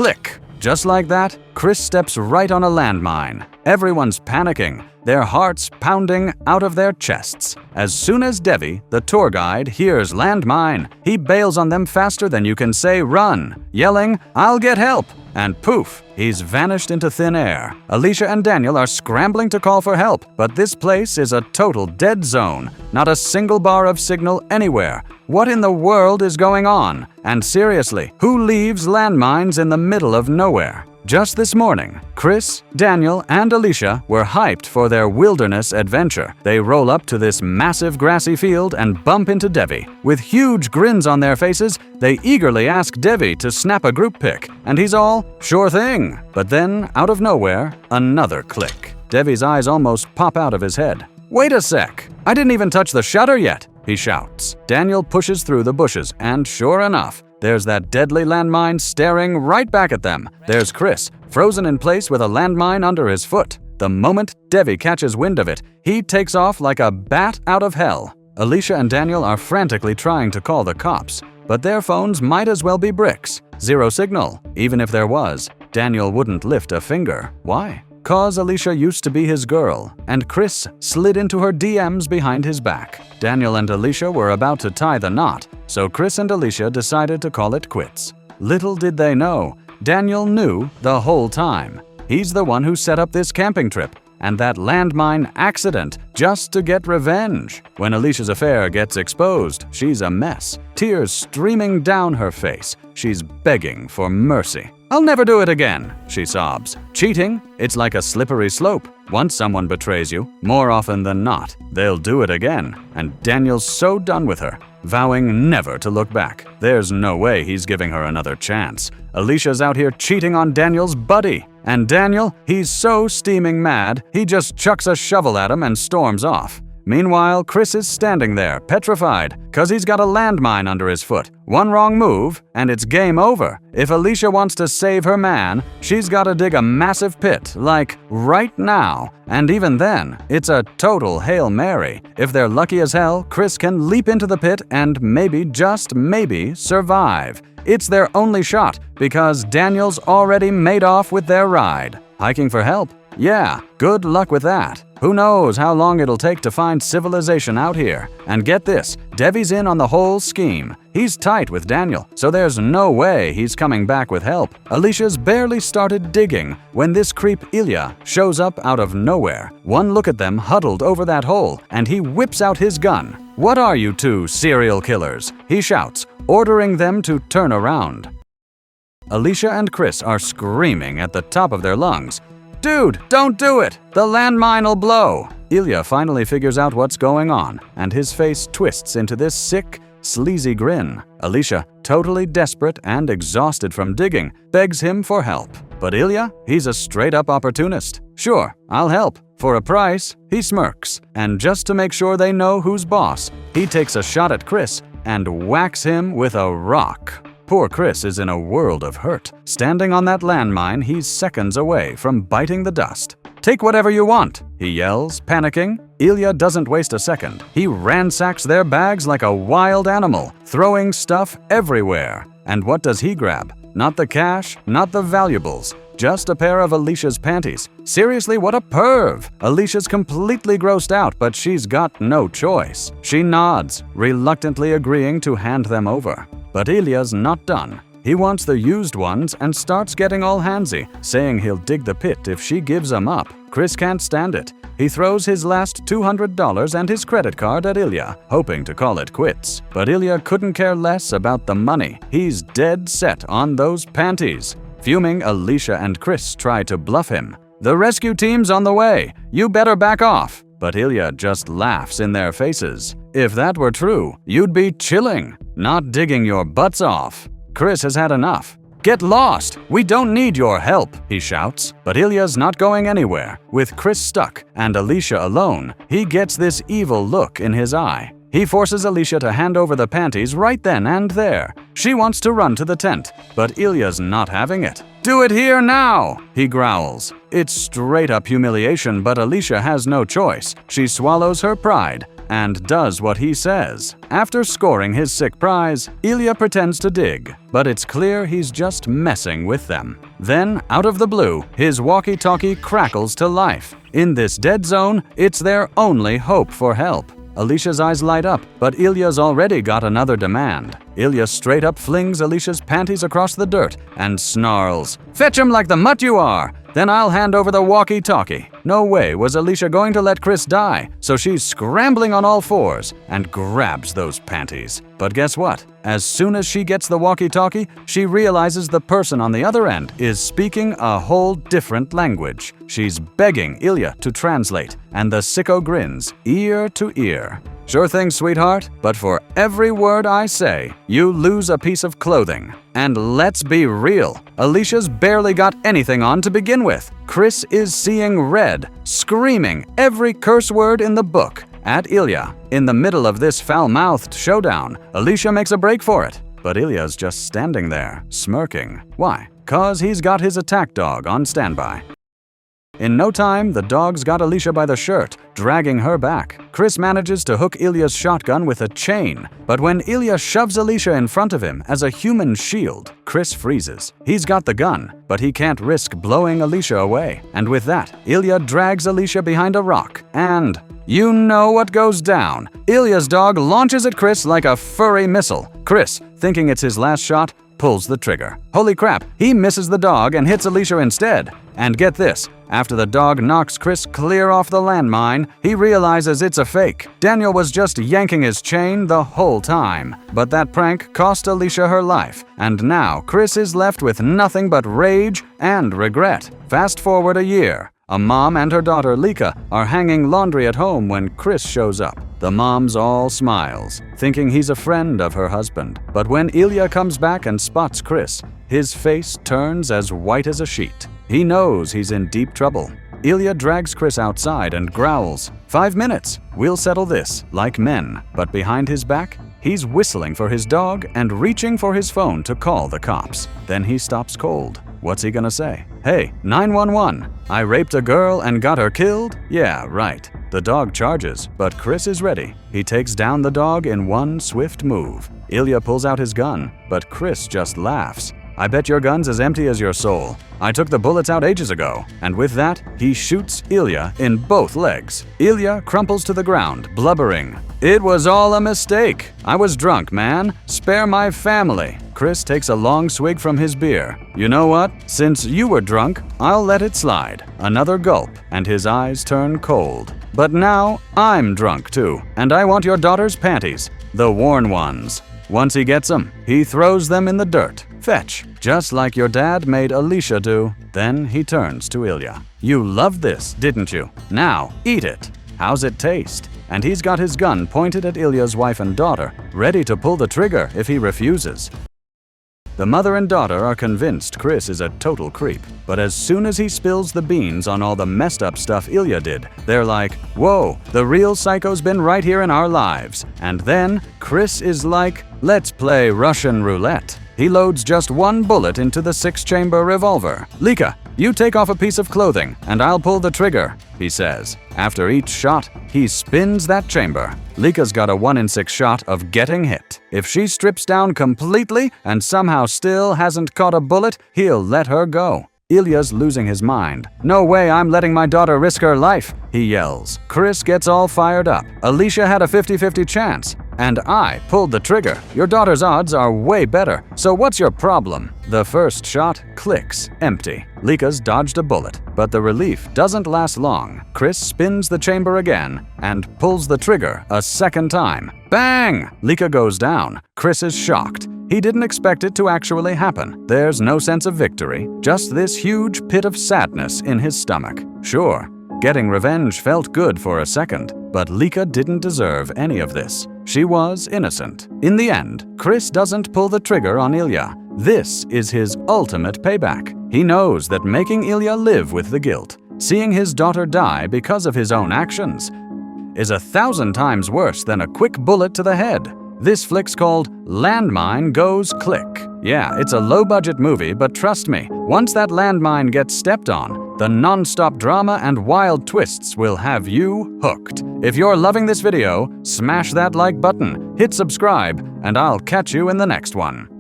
Click! Just like that, Chris steps right on a landmine. Everyone's panicking, their hearts pounding out of their chests. As soon as Devi, the tour guide, hears landmine, he bails on them faster than you can say run, yelling, "I'll get help!" And poof, he's vanished into thin air. Alicia and Daniel are scrambling to call for help, but this place is a total dead zone. Not a single bar of signal anywhere. What in the world is going on? And seriously, who leaves landmines in the middle of nowhere? Just this morning, Chris, Daniel, and Alicia were hyped for their wilderness adventure. They roll up to this massive grassy field and bump into Devi. With huge grins on their faces, they eagerly ask Devi to snap a group pic, and he's all, "Sure thing." But then, out of nowhere, another click. Devi's eyes almost pop out of his head. "Wait a sec! I didn't even touch the shutter yet!" he shouts. Daniel pushes through the bushes, and sure enough, there's that deadly landmine staring right back at them. There's Chris, frozen in place with a landmine under his foot. The moment Devi catches wind of it, he takes off like a bat out of hell. Alicia and Daniel are frantically trying to call the cops, but their phones might as well be bricks. Zero signal. Even if there was, Daniel wouldn't lift a finger. Why? 'Cause Alicia used to be his girl, and Chris slid into her DMs behind his back. Daniel and Alicia were about to tie the knot, so Chris and Alicia decided to call it quits. Little did they know, Daniel knew the whole time. He's the one who set up this camping trip and that landmine accident just to get revenge. When Alicia's affair gets exposed, she's a mess. Tears streaming down her face. She's begging for mercy. "I'll never do it again," she sobs. Cheating? It's like a slippery slope. Once someone betrays you, more often than not, they'll do it again. And Daniel's so done with her, vowing never to look back. There's no way he's giving her another chance. Alicia's out here cheating on Daniel's buddy. And Daniel, he's so steaming mad, he just chucks a shovel at him and storms off. Meanwhile, Chris is standing there, petrified, 'cause he's got a landmine under his foot. One wrong move, and it's game over. If Alicia wants to save her man, she's gotta dig a massive pit, like, right now. And even then, it's a total Hail Mary. If they're lucky as hell, Chris can leap into the pit and maybe, just maybe, survive. It's their only shot, because Daniel's already made off with their ride. Hiking for help? Yeah, good luck with that. Who knows how long it'll take to find civilization out here. And get this, Devi's in on the whole scheme. He's tight with Daniel, so there's no way he's coming back with help. Alicia's barely started digging when this creep Ilya shows up out of nowhere. One look at them huddled over that hole, and he whips out his gun. "What are you two serial killers?" he shouts, ordering them to turn around. Alicia and Chris are screaming at the top of their lungs. "Dude, don't do it! The landmine'll blow!" Ilya finally figures out what's going on, and his face twists into this sick, sleazy grin. Alicia, totally desperate and exhausted from digging, begs him for help. But Ilya, he's a straight-up opportunist. "Sure, I'll help. For a price," he smirks. And just to make sure they know who's boss, he takes a shot at Chris and whacks him with a rock. Poor Chris is in a world of hurt. Standing on that landmine, he's seconds away from biting the dust. "Take whatever you want," he yells, panicking. Ilya doesn't waste a second. He ransacks their bags like a wild animal, throwing stuff everywhere. And what does he grab? Not the cash, not the valuables, just a pair of Alicia's panties. Seriously, what a perv! Alicia's completely grossed out, but she's got no choice. She nods, reluctantly agreeing to hand them over. But Ilya's not done. He wants the used ones and starts getting all handsy, saying he'll dig the pit if she gives them up. Chris can't stand it. He throws his last $200 and his credit card at Ilya, hoping to call it quits. But Ilya couldn't care less about the money. He's dead set on those panties. Fuming, Alicia and Chris try to bluff him. "The rescue team's on the way. You better back off." But Ilya just laughs in their faces. If that were true, you'd be chilling, not digging your butts off. Chris has had enough. "Get lost! We don't need your help," he shouts. But Ilya's not going anywhere. With Chris stuck and Alicia alone, he gets this evil look in his eye. He forces Alicia to hand over the panties right then and there. She wants to run to the tent, but Ilya's not having it. "Do it here now!" he growls. It's straight up humiliation, but Alicia has no choice. She swallows her pride and does what he says. After scoring his sick prize, Ilya pretends to dig, but it's clear he's just messing with them. Then, out of the blue, his walkie-talkie crackles to life. In this dead zone, it's their only hope for help. Alicia's eyes light up, but Ilya's already got another demand. Ilya straight up flings Alicia's panties across the dirt and snarls, "Fetch 'em like the mutt you are! Then I'll hand over the walkie-talkie." No way was Alicia going to let Chris die, so she's scrambling on all fours and grabs those panties. But guess what? As soon as she gets the walkie-talkie, she realizes the person on the other end is speaking a whole different language. She's begging Ilya to translate, and the sicko grins ear to ear. "Sure thing, sweetheart, but for every word I say, you lose a piece of clothing." And let's be real, Alicia's barely got anything on to begin with. Chris is seeing red, screaming every curse word in the book at Ilya. In the middle of this foul-mouthed showdown, Alicia makes a break for it, but Ilya's just standing there, smirking. Why? 'Cause he's got his attack dog on standby. In no time, the dog's got Alicia by the shirt, dragging her back. Chris manages to hook Ilya's shotgun with a chain, but when Ilya shoves Alicia in front of him as a human shield, Chris freezes. He's got the gun, but he can't risk blowing Alicia away. And with that, Ilya drags Alicia behind a rock, and you know what goes down. Ilya's dog launches at Chris like a furry missile. Chris, thinking it's his last shot, pulls the trigger. Holy crap, he misses the dog and hits Alicia instead. And get this, after the dog knocks Chris clear off the landmine, he realizes it's a fake. Daniel was just yanking his chain the whole time. But that prank cost Alicia her life, and now Chris is left with nothing but rage and regret. Fast forward a year. A mom and her daughter Lika are hanging laundry at home when Chris shows up. The mom's all smiles, thinking he's a friend of her husband. But when Ilya comes back and spots Chris, his face turns as white as a sheet. He knows he's in deep trouble. Ilya drags Chris outside and growls, "5 minutes, we'll settle this, like men." But behind his back, he's whistling for his dog and reaching for his phone to call the cops. Then he stops cold. What's he gonna say? "Hey, 911, I raped a girl and got her killed?" Yeah, right. The dog charges, but Chris is ready. He takes down the dog in one swift move. Ilya pulls out his gun, but Chris just laughs. "I bet your gun's as empty as your soul. I took the bullets out ages ago." And with that, he shoots Ilya in both legs. Ilya crumples to the ground, blubbering, "It was all a mistake. I was drunk, man. Spare my family." Chris takes a long swig from his beer. "You know what? Since you were drunk, I'll let it slide." Another gulp, and his eyes turn cold. "But now I'm drunk too, and I want your daughter's panties, the worn ones." Once he gets them, he throws them in the dirt. "Fetch, just like your dad made Alicia do." Then he turns to Ilya. "You loved this, didn't you? Now, eat it. How's it taste?" And he's got his gun pointed at Ilya's wife and daughter, ready to pull the trigger if he refuses. The mother and daughter are convinced Chris is a total creep, but as soon as he spills the beans on all the messed up stuff Ilya did, they're like, "Whoa, the real psycho's been right here in our lives." And then Chris is like, "Let's play Russian roulette." He loads just one bullet into the 6-chamber revolver. "Lika, you take off a piece of clothing, and I'll pull the trigger," he says. After each shot, he spins that chamber. Lika's got a 1 in 6 shot of getting hit. If she strips down completely and somehow still hasn't caught a bullet, he'll let her go. Ilya's losing his mind. "No way I'm letting my daughter risk her life," he yells. Chris gets all fired up. "Alicia had a 50-50 chance, and I pulled the trigger. Your daughter's odds are way better, so what's your problem?" The first shot clicks, empty. Lika's dodged a bullet, but the relief doesn't last long. Chris spins the chamber again and pulls the trigger a second time. Bang! Lika goes down. Chris is shocked. He didn't expect it to actually happen. There's no sense of victory, just this huge pit of sadness in his stomach. Sure, getting revenge felt good for a second, but Lika didn't deserve any of this. She was innocent. In the end, Chris doesn't pull the trigger on Ilya. This is his ultimate payback. He knows that making Ilya live with the guilt, seeing his daughter die because of his own actions, is 1,000 times worse than a quick bullet to the head. This flick's called Landmine Goes Click. Yeah, it's a low-budget movie, but trust me, once that landmine gets stepped on, The non-stop drama and wild twists will have you hooked. If you're loving this video, smash that like button, hit subscribe, and I'll catch you in the next one.